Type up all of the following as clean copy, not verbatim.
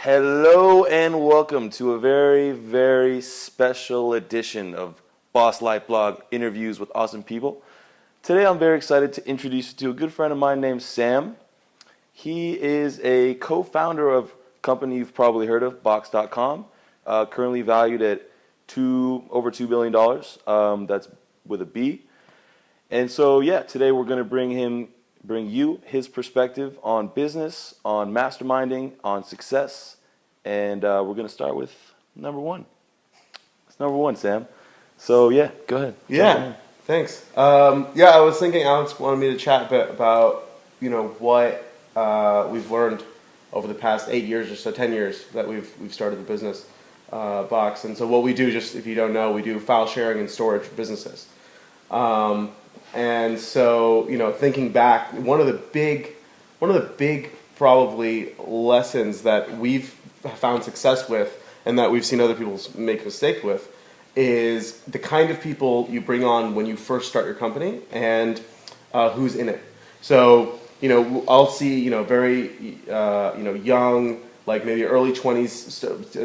Hello and welcome to a very, very special edition of Boss Life Blog Interviews with Awesome People. Today I'm very excited to introduce you to a good friend of mine named Sam. He is a co-founder of a company you've probably heard of, Box.com, currently valued at over $2 billion. That's with a B. And so, today we're going to bring you his perspective on business, on masterminding, on success, and we're going to start with number one. It's number one, Sam. So, go ahead. Yeah, thanks. I was thinking Alex wanted me to chat a bit about, what we've learned over the past 8 years or so, 10 years that we've started the business, Box. And so what we do, just if you don't know, we do file sharing and storage for businesses. And so, thinking back, one of the big probably lessons that we've found success with and that we've seen other people make mistakes with is the kind of people you bring on when you first start your company and who's in it. So, I'll see, very, young, like maybe early 20s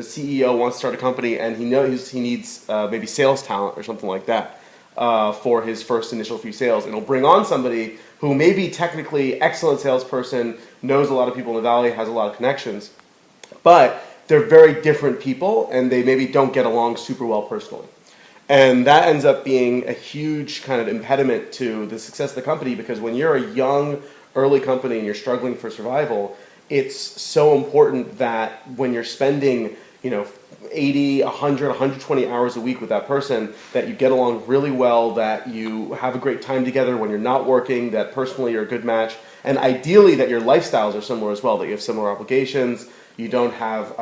CEO wants to start a company and he knows he needs maybe sales talent or something like that. For his first initial few sales, and he'll bring on somebody who may be technically excellent salesperson, knows a lot of people in the valley, has a lot of connections, but they're very different people, and they maybe don't get along super well personally. And that ends up being a huge kind of impediment to the success of the company, because when you're a young, early company and you're struggling for survival, it's so important that when you're spending, 80, 100, 120 hours a week with that person, that you get along really well, that you have a great time together when you're not working, that personally you're a good match, and ideally that your lifestyles are similar as well, that you have similar obligations, you don't have,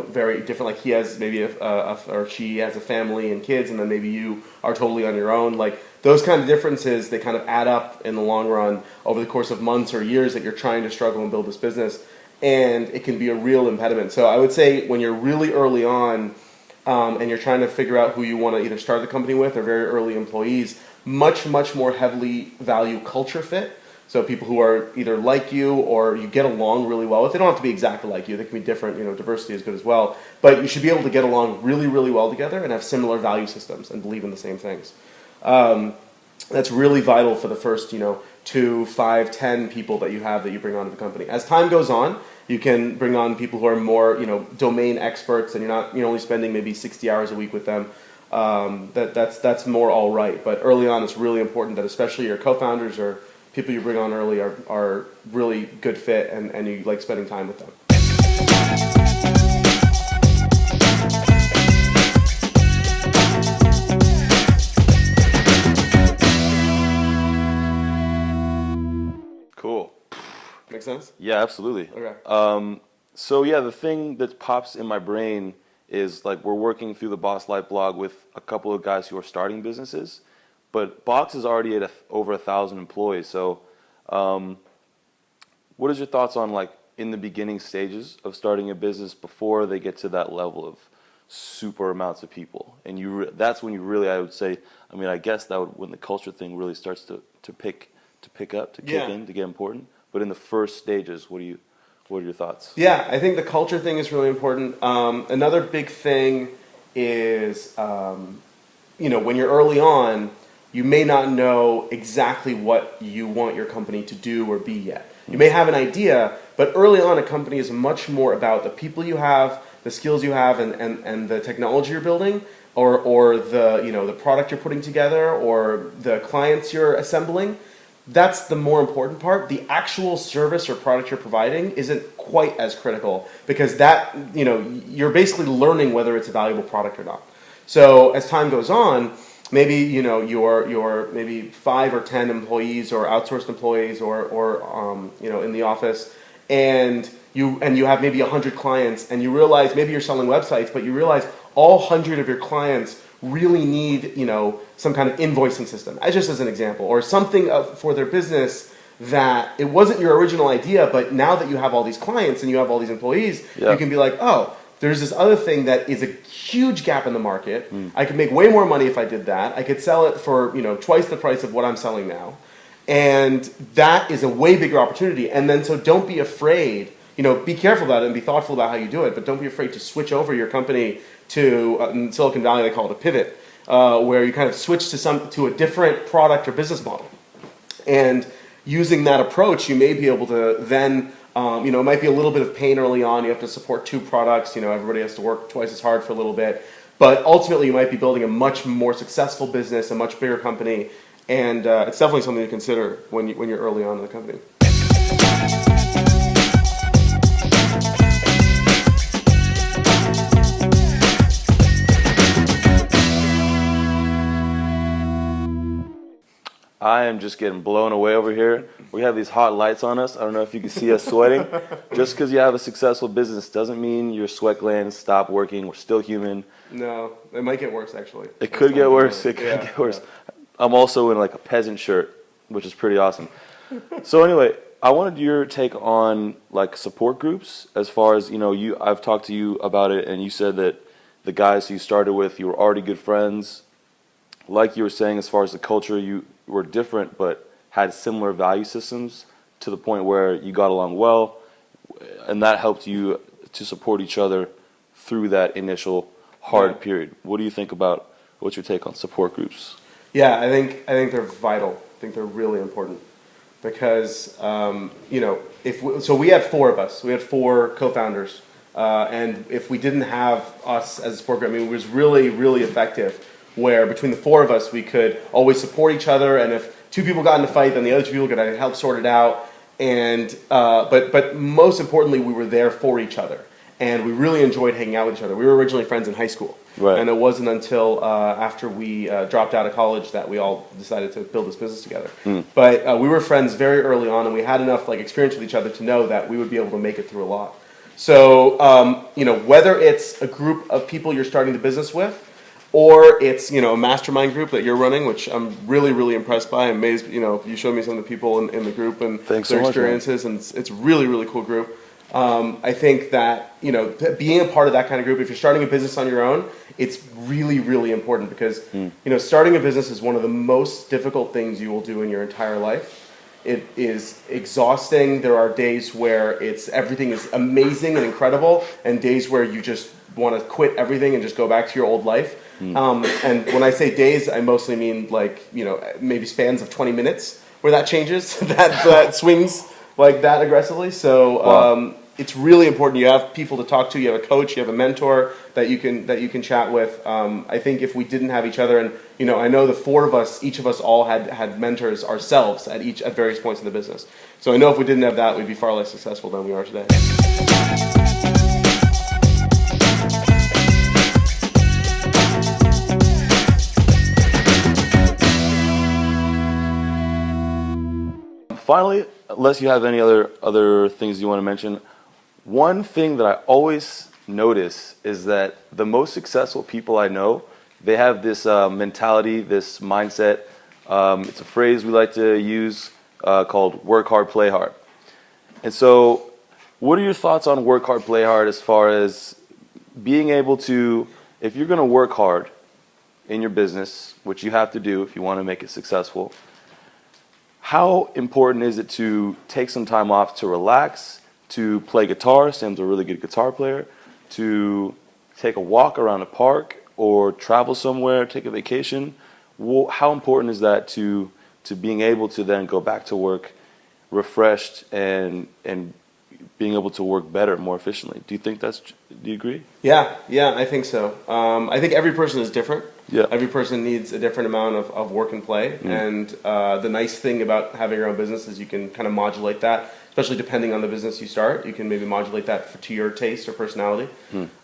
very different, like he has maybe or she has a family and kids, and then maybe you are totally on your own. Like those kind of differences, they kind of add up in the long run over the course of months or years that you're trying to struggle and build this business. And it can be a real impediment. So I would say when you're really early on and you're trying to figure out who you want to either start the company with or very early employees, much more heavily value culture fit. So people who are either like you or you get along really well with. They don't have to be exactly like you. They can be different. Diversity is good as well. But you should be able to get along really, really well together and have similar value systems and believe in the same things. That's really vital for the first, 2, 5, 10 people that you bring onto the company. As time goes on, you can bring on people who are more, domain experts, and you're only spending maybe 60 hours a week with them. That's more all right. But early on, it's really important that especially your co-founders or people you bring on early are really good fit and you like spending time with them. Cool. Make sense? Yeah, absolutely. Okay. The thing that pops in my brain is like we're working through the Boss Life blog with a couple of guys who are starting businesses, but Box is already at over 1,000 employees. So, what is your thoughts on like in the beginning stages of starting a business before they get to that level of super amounts of people? And that's when you really, I would say, I guess when the culture thing really starts to pick up, to kick in, to get important. But in the first stages, what are your thoughts? Yeah, I think the culture thing is really important. Another big thing is, when you're early on, you may not know exactly what you want your company to do or be yet. You may have an idea, but early on, a company is much more about the people you have, the skills you have, and the technology you're building, or the product you're putting together, or the clients you're assembling. That's the more important part. The actual service or product you're providing isn't quite as critical, because that, you're basically learning whether it's a valuable product or not. So as time goes on, maybe, your maybe 5 or 10 employees or outsourced employees or in the office, and you have maybe 100 clients, and you realize maybe you're selling websites, but you realize all 100 of your clients really need, some kind of invoicing system, just as an example, or something for their business that it wasn't your original idea, but now that you have all these clients and you have all these employees, you can be like, oh, there's this other thing that is a huge gap in the market. I could make way more money if I did that. I could sell it for, twice the price of what I'm selling now. And that is a way bigger opportunity. And then so don't be afraid be careful about it and be thoughtful about how you do it, but don't be afraid to switch over your company to, in Silicon Valley they call it a pivot, where you kind of switch to a different product or business model. And using that approach, you may be able to then, it might be a little bit of pain early on. You have to support 2 products. Everybody has to work twice as hard for a little bit. But ultimately, you might be building a much more successful business, a much bigger company. And it's definitely something to consider when you're early on in the company. I am just getting blown away over here. We have these hot lights on us. I don't know if you can see us sweating. Just because you have a successful business doesn't mean your sweat glands stop working. We're still human. No, it might get worse, actually. It could get worse. It could get worse. Yeah. I'm also in like a peasant shirt, which is pretty awesome. So anyway, I wanted your take on like support groups. As far as I've talked to you about it, and you said that the guys you started with, you were already good friends. Like you were saying, as far as the culture, you were different, but had similar value systems to the point where you got along well, and that helped you to support each other through that initial hard period. What do you think about? What's your take on support groups? Yeah, I think they're vital. I think they're really important because so we had 4 of us. We had 4 co-founders, and if we didn't have us as a support group, it was really, really effective. Where between the 4 of us, we could always support each other, and if 2 people got in a fight, then the other 2 people could help sort it out. And but most importantly, we were there for each other, and we really enjoyed hanging out with each other. We were originally friends in high school, right. And it wasn't until after we dropped out of college that we all decided to build this business together. But we were friends very early on, and we had enough experience with each other to know that we would be able to make it through a lot. So whether it's a group of people you're starting the business with, or it's a mastermind group that you're running, which I'm really, really impressed by. I'm amazed. You showed me some of the people in the group and their experiences, and it's a really, really cool group. I think that being a part of that kind of group, if you're starting a business on your own, it's really, really important because starting a business is one of the most difficult things you will do in your entire life. It is exhausting. There are days where everything is amazing and incredible, and days where you just want to quit everything and just go back to your old life. And when I say days, I mostly mean maybe spans of 20 minutes where that changes, that swings like that aggressively. So it's really important. You have people to talk to. You have a coach. You have a mentor that you can chat with. I think if we didn't have each other, and I know the 4 of us, each of us all had mentors ourselves at various points in the business. So I know if we didn't have that, we'd be far less successful than we are today. Finally, unless you have any other things you want to mention, one thing that I always notice is that the most successful people I know, they have this mentality, this mindset. It's a phrase we like to use called work hard, play hard. And so what are your thoughts on work hard, play hard as far as being able to, if you're going to work hard in your business, which you have to do if you want to make it successful, how important is it to take some time off to relax, to play guitar? Sam's a really good guitar player. To take a walk around a park or travel somewhere, take a vacation. How important is that to being able to then go back to work refreshed and being able to work better, more efficiently? Do you agree? Yeah, I think so. I think every person is different. Yeah. Every person needs a different amount of work and play. And the nice thing about having your own business is you can kind of modulate that, especially depending on the business you start. You can maybe modulate that to your taste or personality.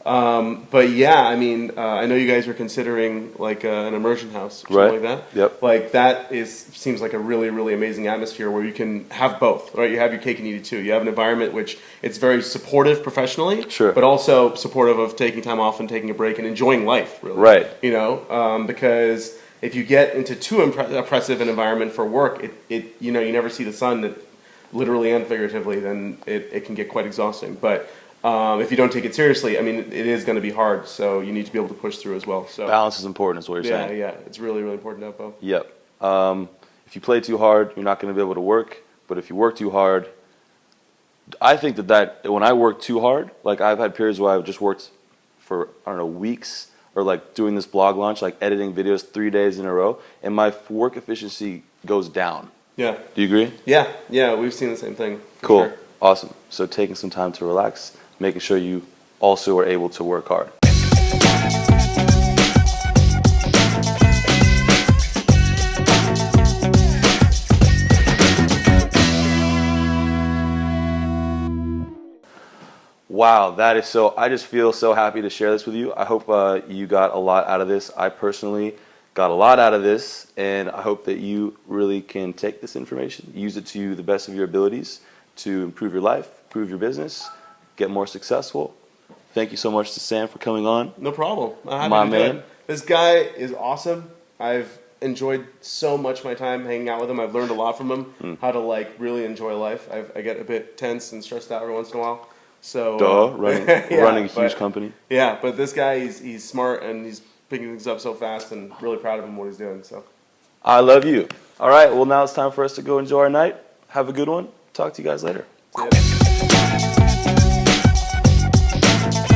But yeah, I mean, I know you guys are considering an immersion house or something like that. Yep. That seems like a really, really amazing atmosphere where you can have both, right? You have your cake and eat it too. You have an environment which it's very supportive professionally, sure, but also supportive of taking time off and taking a break and enjoying life, really. Right. Because if you get into too oppressive an environment for work, you never see the sun, literally and figuratively, then it can get quite exhausting. But if you don't take it seriously, I mean, it is going to be hard. So you need to be able to push through as well. So balance is important, is what you're saying. Yeah, it's really, really important to have both. Yep. If you play too hard, you're not going to be able to work. But if you work too hard, I think that when I work too hard, like I've had periods where I've just worked for, I don't know, weeks, or like doing this blog launch, like editing videos 3 days in a row, and my work efficiency goes down. Yeah. Do you agree? Yeah, we've seen the same thing. Cool. Sure. Awesome. So taking some time to relax, making sure you also are able to work hard. Wow, that is so, I just feel so happy to share this with you. I hope you got a lot out of this. I personally got a lot out of this, and I hope that you really can take this information, use it to the best of your abilities to improve your life, improve your business, get more successful. Thank you so much to Sam for coming on. No problem. I'm happy My to do man. it. This guy is awesome. I've enjoyed so much my time hanging out with him. I've learned a lot from him, how to like really enjoy life. I get a bit tense and stressed out every once in a while. So Running a huge company. Yeah, but this guy, he's smart and he's picking things up so fast, and really proud of him what he's doing. So I love you. All right, well now it's time for us to go enjoy our night. Have a good one. Talk to you guys later. see ya.